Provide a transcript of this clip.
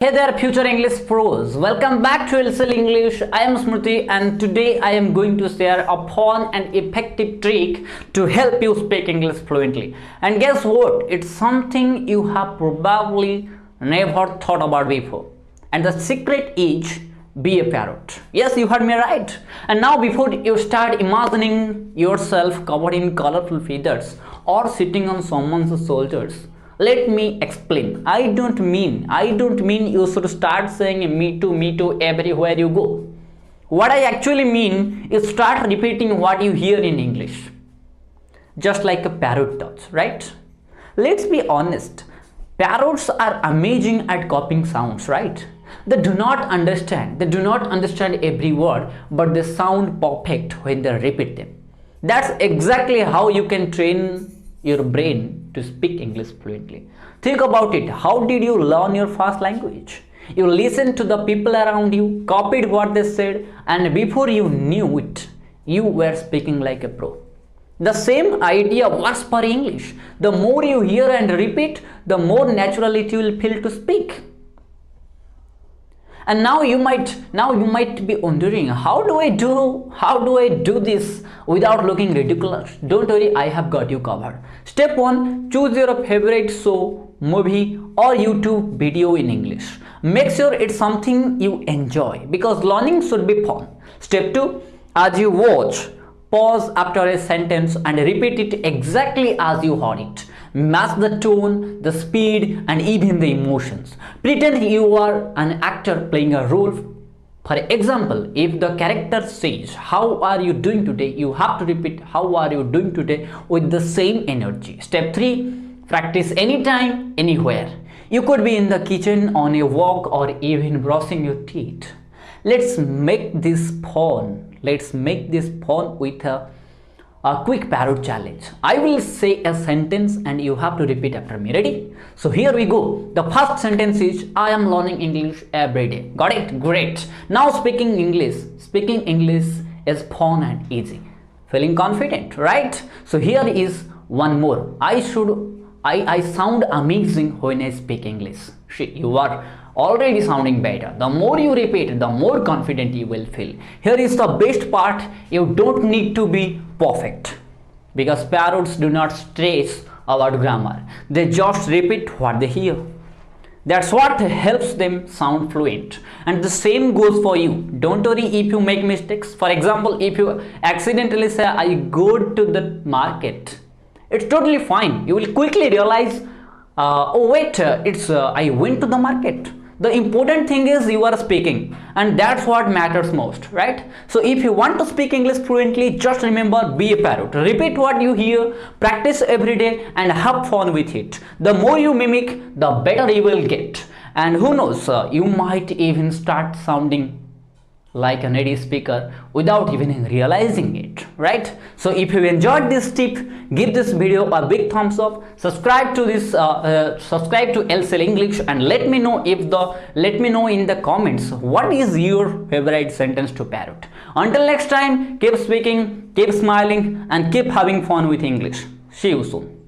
Hey there future English pros, welcome back to LCL English. I am SMRUTI and today I am going to share a fun and effective trick to help you speak English fluently. And guess what? It's something you have probably never thought about before. And the secret is be a parrot. Yes, you heard me right. And now before you start imagining yourself covered in colorful feathers or sitting on someone's shoulders, let me explain. I don't mean you should start saying me too everywhere you go. What I actually mean is start repeating what you hear in English, just like a parrot does, right? Let's be honest, parrots are amazing at copying sounds, right? They do not understand every word, but they sound perfect when they repeat them. That's exactly how you can train your brain to speak English fluently. Think about it. How did you learn your first language? You listened to the people around you, copied what they said, and before you knew it, you were speaking like a pro. The same idea works for English. The more you hear and repeat, the more natural it will feel to speak. And now you might be wondering, how do I do this without looking ridiculous? Don't worry, I have got you covered. Step 1, choose your favorite show, movie or YouTube video in English. Make sure it's something you enjoy because learning should be fun. Step 2, as you watch, pause after a sentence and repeat it exactly as you heard it. Match the tone, the speed and even the emotions. Pretend you are an actor playing a role. For example, if the character says, "How are you doing today?" you have to repeat, "How are you doing today?" with the same energy. Step 3, practice anytime, anywhere. You could be in the kitchen, on a walk or even brushing your teeth. Let's make this fun. With a quick parrot challenge. I will say a sentence and you have to repeat after me. Ready? So here we go. The first sentence is, I am learning English every day. Got it? Great. Now speaking English is fun and easy. Feeling confident, right? So here is one more. I sound amazing when I speak English. You are already sounding better. The more you repeat, the more confident you will feel. Here is the best part. You don't need to be perfect because parrots do not stress about grammar. They just repeat what they hear. That's what helps them sound fluent. And the same goes for you. Don't worry if you make mistakes. For example, if you accidentally say, I go to the market, it's totally fine. You will quickly realize, I went to the market. The important thing is you are speaking, and that's what matters most, right? So if you want to speak English fluently, just remember, be a parrot. Repeat what you hear, practice every day and have fun with it. The more you mimic, the better you will get. And who knows, you might even start sounding like a native speaker without even realizing it, right? So if you enjoyed this tip, give this video a big thumbs up, subscribe to LCL English and let me know in the comments what is your favorite sentence to parrot. Until next time, keep speaking, keep smiling and keep having fun with English. See you soon.